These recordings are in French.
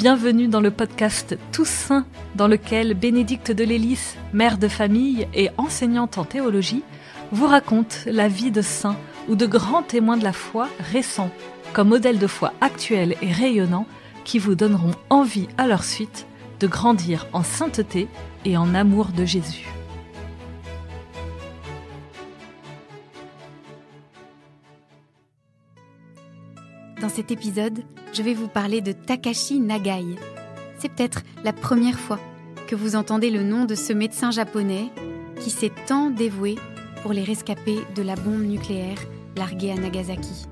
Bienvenue dans le podcast Tous Saints, dans lequel Bénédicte de Lélis, mère de famille et enseignante en théologie, vous raconte la vie de saints ou de grands témoins de la foi récents, comme modèles de foi actuels et rayonnants qui vous donneront envie à leur suite de grandir en sainteté et en amour de Jésus. Dans cet épisode, je vais vous parler de Takashi Nagai. C'est peut-être la première fois que vous entendez le nom de ce médecin japonais qui s'est tant dévoué pour les rescapés de la bombe nucléaire larguée à Nagasaki.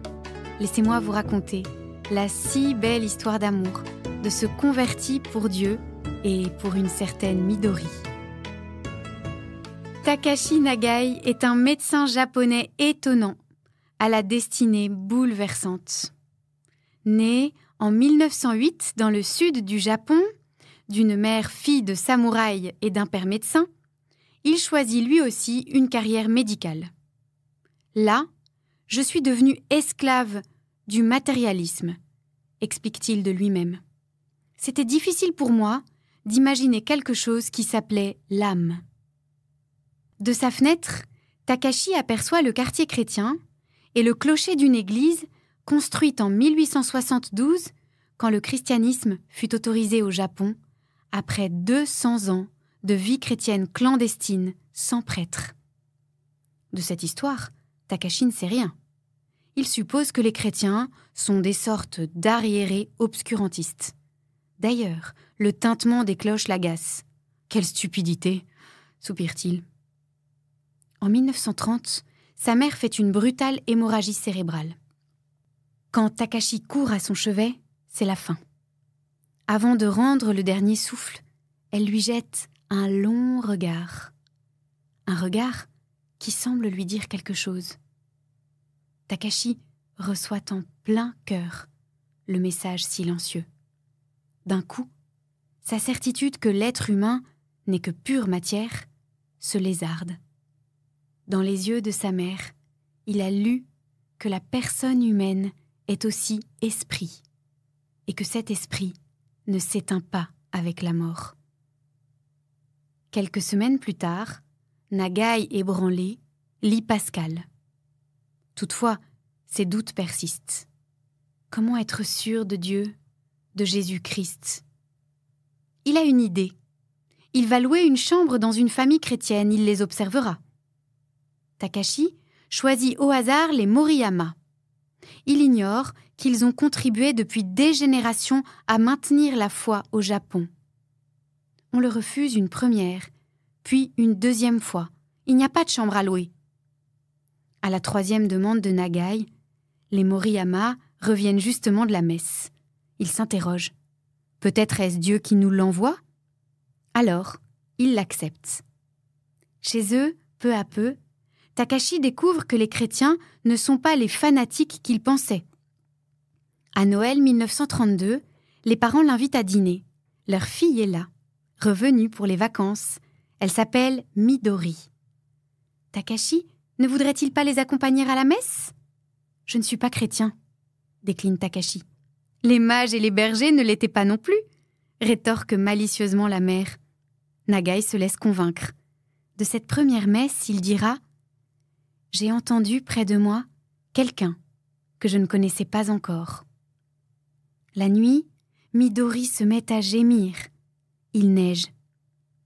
Laissez-moi vous raconter la si belle histoire d'amour de ce converti pour Dieu et pour une certaine Midori. Takashi Nagai est un médecin japonais étonnant, à la destinée bouleversante. Né en 1908 dans le sud du Japon, d'une mère fille de samouraï et d'un père médecin, il choisit lui aussi une carrière médicale. Là, je suis devenu esclave du matérialisme, explique-t-il de lui-même. C'était difficile pour moi d'imaginer quelque chose qui s'appelait l'âme. De sa fenêtre, Takashi aperçoit le quartier chrétien et le clocher d'une église construite en 1872, quand le christianisme fut autorisé au Japon, après 200 ans de vie chrétienne clandestine sans prêtre. De cette histoire, Takashi ne sait rien. Il suppose que les chrétiens sont des sortes d'arriérés obscurantistes. D'ailleurs, le tintement des cloches l'agace. « Quelle stupidité !» soupire-t-il. En 1930, sa mère fait une brutale hémorragie cérébrale. Quand Takashi court à son chevet, c'est la fin. Avant de rendre le dernier souffle, elle lui jette un long regard. Un regard qui semble lui dire quelque chose. Takashi reçoit en plein cœur le message silencieux. D'un coup, sa certitude que l'être humain n'est que pure matière se lézarde. Dans les yeux de sa mère, il a lu que la personne humaine est aussi esprit, et que cet esprit ne s'éteint pas avec la mort. Quelques semaines plus tard, Nagai ébranlé lit Pascal. Toutefois, ses doutes persistent. Comment être sûr de Dieu, de Jésus-Christ ? Il a une idée. Il va louer une chambre dans une famille chrétienne, il les observera. Takashi choisit au hasard les Moriyama. Il ignore qu'ils ont contribué depuis des générations à maintenir la foi au Japon. On le refuse une première, puis une deuxième fois. Il n'y a pas de chambre à louer. À la troisième demande de Nagai, les Moriyama reviennent justement de la messe. Ils s'interrogent. Peut-être est-ce Dieu qui nous l'envoie ? Alors, ils l'acceptent. Chez eux, peu à peu, Takashi découvre que les chrétiens ne sont pas les fanatiques qu'ils pensaient. À Noël 1932, les parents l'invitent à dîner. Leur fille est là, revenue pour les vacances. Elle s'appelle Midori. Takashi ne voudrait-il pas les accompagner à la messe ? « Je ne suis pas chrétien », décline Takashi. « Les mages et les bergers ne l'étaient pas non plus », rétorque malicieusement la mère. Nagai se laisse convaincre. De cette première messe, il dira « J'ai entendu près de moi quelqu'un que je ne connaissais pas encore. » La nuit, Midori se met à gémir. Il neige.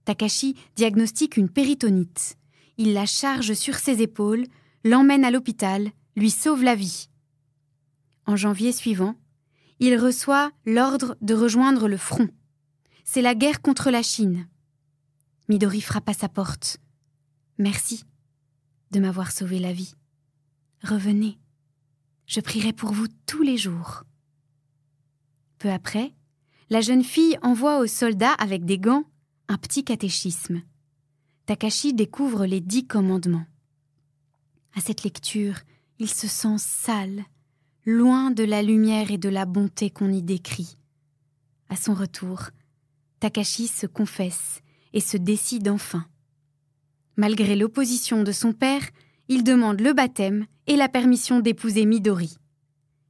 Takashi diagnostique une péritonite. Il la charge sur ses épaules, l'emmène à l'hôpital, lui sauve la vie. En janvier suivant, il reçoit l'ordre de rejoindre le front. C'est la guerre contre la Chine. Midori frappe à sa porte. « Merci de m'avoir sauvé la vie. Revenez, je prierai pour vous tous les jours. » Peu après, la jeune fille envoie aux soldats avec des gants un petit catéchisme. Takashi découvre les 10 commandements. À cette lecture, il se sent sale, loin de la lumière et de la bonté qu'on y décrit. À son retour, Takashi se confesse et se décide enfin. Malgré l'opposition de son père, il demande le baptême et la permission d'épouser Midori.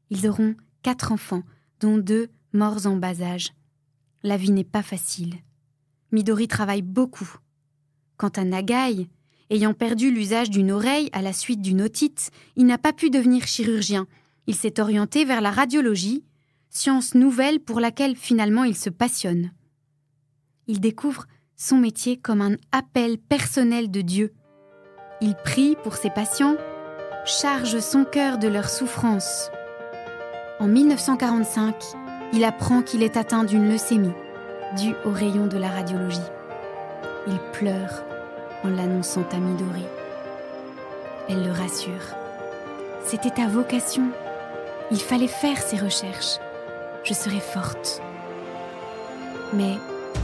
Ils auront 4 enfants, dont 2 morts en bas âge. la vie n'est pas facile. Midori travaille beaucoup. Quant à Nagai, ayant perdu l'usage d'une oreille à la suite d'une otite, il n'a pas pu devenir chirurgien. Il s'est orienté vers la radiologie, science nouvelle pour laquelle finalement il se passionne. Il découvre son métier comme un appel personnel de Dieu. Il prie pour ses patients, charge son cœur de leurs souffrances. En 1945, il apprend qu'il est atteint d'une leucémie, due aux rayons de la radiologie. Il pleure en l'annonçant à Midori. Elle le rassure. C'était ta vocation. Il fallait faire ces recherches. Je serai forte. Mais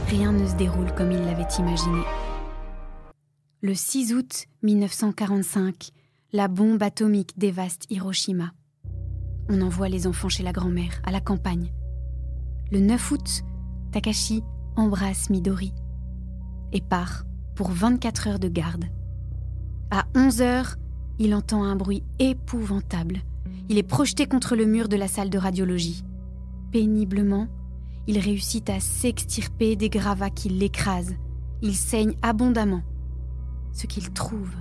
rien ne se déroule comme il l'avait imaginé. Le 6 août 1945, la bombe atomique dévaste Hiroshima. On envoie les enfants chez la grand-mère, à la campagne. Le 9 août, Takashi embrasse Midori et part pour 24 heures de garde. À 11 heures, il entend un bruit épouvantable. Il est projeté contre le mur de la salle de radiologie. Péniblement, il réussit à s'extirper des gravats qui l'écrasent. Il saigne abondamment. Ce qu'il trouve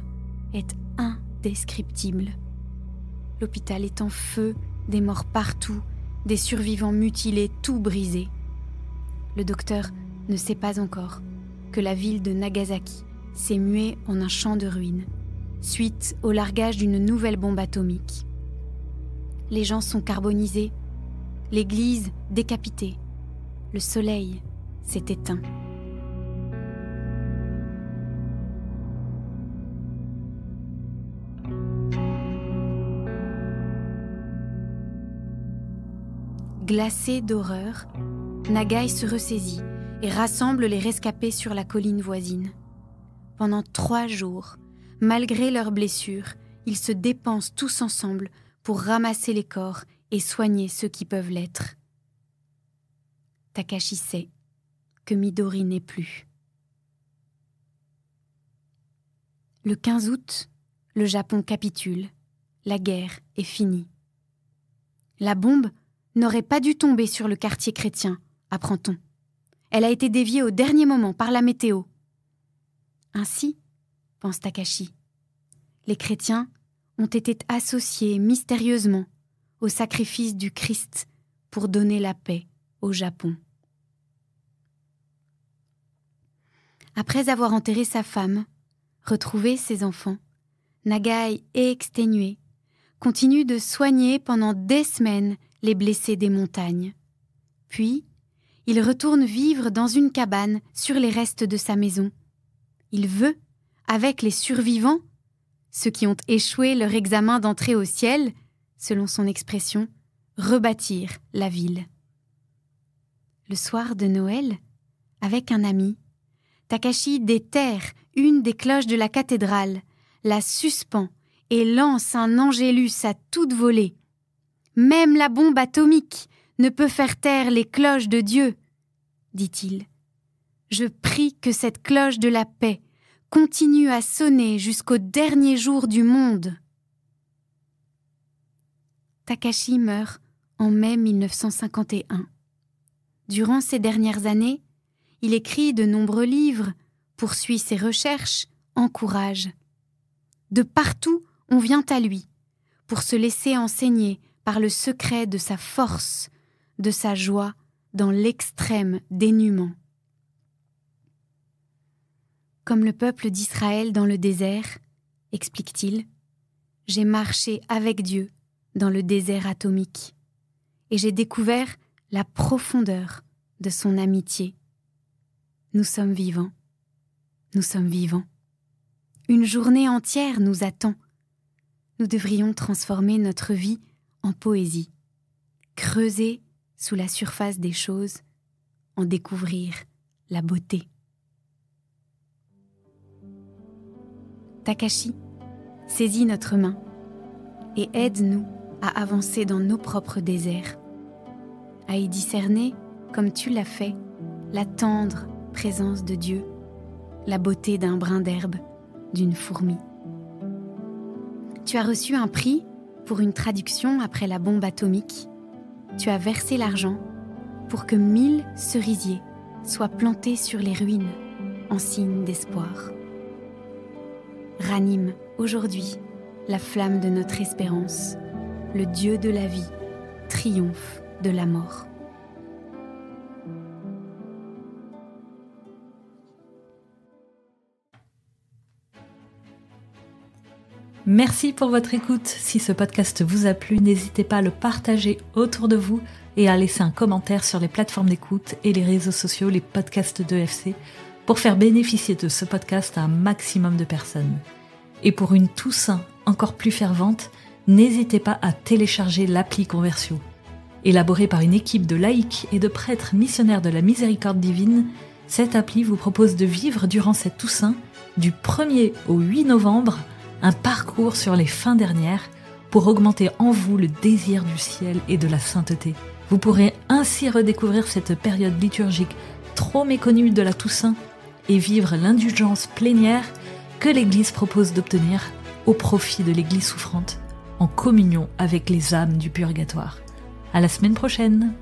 est indescriptible. L'hôpital est en feu, des morts partout, des survivants mutilés, tout brisé. Le docteur ne sait pas encore que la ville de Nagasaki s'est muée en un champ de ruines, suite au largage d'une nouvelle bombe atomique. Les gens sont carbonisés, l'église décapitée, le soleil s'est éteint. Glacé d'horreur, Nagai se ressaisit et rassemble les rescapés sur la colline voisine. Pendant 3 jours, malgré leurs blessures, ils se dépensent tous ensemble pour ramasser les corps et soigner ceux qui peuvent l'être. Takashi sait que Midori n'est plus. Le 15 août, le Japon capitule. La guerre est finie. La bombe n'aurait pas dû tomber sur le quartier chrétien, apprend-on. Elle a été déviée au dernier moment par la météo. Ainsi, pense Takashi, les chrétiens ont été associés mystérieusement au sacrifice du Christ pour donner la paix au Japon. Après avoir enterré sa femme, retrouvé ses enfants, Nagai, exténué, continue de soigner pendant des semaines les blessés des montagnes. Puis, il retourne vivre dans une cabane sur les restes de sa maison. Il veut, avec les survivants, ceux qui ont échoué leur examen d'entrée au ciel, selon son expression, rebâtir la ville. Le soir de Noël, avec un ami, Takashi déterre une des cloches de la cathédrale, la suspend et lance un angélus à toute volée. Même la bombe atomique ne peut faire taire les cloches de Dieu, dit-il. Je prie que cette cloche de la paix continue à sonner jusqu'au dernier jour du monde. Takashi meurt en mai 1951. Durant ces dernières années, il écrit de nombreux livres, poursuit ses recherches, encourage. De partout, on vient à lui pour se laisser enseigner par le secret de sa force, de sa joie dans l'extrême dénuement. Comme le peuple d'Israël dans le désert, explique-t-il, j'ai marché avec Dieu dans le désert atomique et j'ai découvert la profondeur de son amitié. Nous sommes vivants, nous sommes vivants. Une journée entière nous attend. Nous devrions transformer notre vie en poésie, creuser sous la surface des choses, en découvrir la beauté. Takashi saisit notre main et aide-nous à avancer dans nos propres déserts, à y discerner, comme tu l'as fait, la tendre présence de Dieu, la beauté d'un brin d'herbe, d'une fourmi. Tu as reçu un prix pour une traduction après la bombe atomique. Tu as versé l'argent pour que 1000 cerisiers soit planté sur les ruines en signe d'espoir. Ranime aujourd'hui la flamme de notre espérance. Le Dieu de la vie triomphe de la mort. Merci pour votre écoute. Si ce podcast vous a plu, n'hésitez pas à le partager autour de vous et à laisser un commentaire sur les plateformes d'écoute et les réseaux sociaux, les podcasts d'EFC, pour faire bénéficier de ce podcast à un maximum de personnes. Et pour une Toussaint encore plus fervente, n'hésitez pas à télécharger l'appli Conversio. Élaborée par une équipe de laïcs et de prêtres missionnaires de la miséricorde divine, cette appli vous propose de vivre durant cette Toussaint, du 1er au 8 novembre, un parcours sur les fins dernières pour augmenter en vous le désir du ciel et de la sainteté. Vous pourrez ainsi redécouvrir cette période liturgique trop méconnue de la Toussaint et vivre l'indulgence plénière que l'Église propose d'obtenir au profit de l'Église souffrante, en communion avec les âmes du purgatoire. À la semaine prochaine!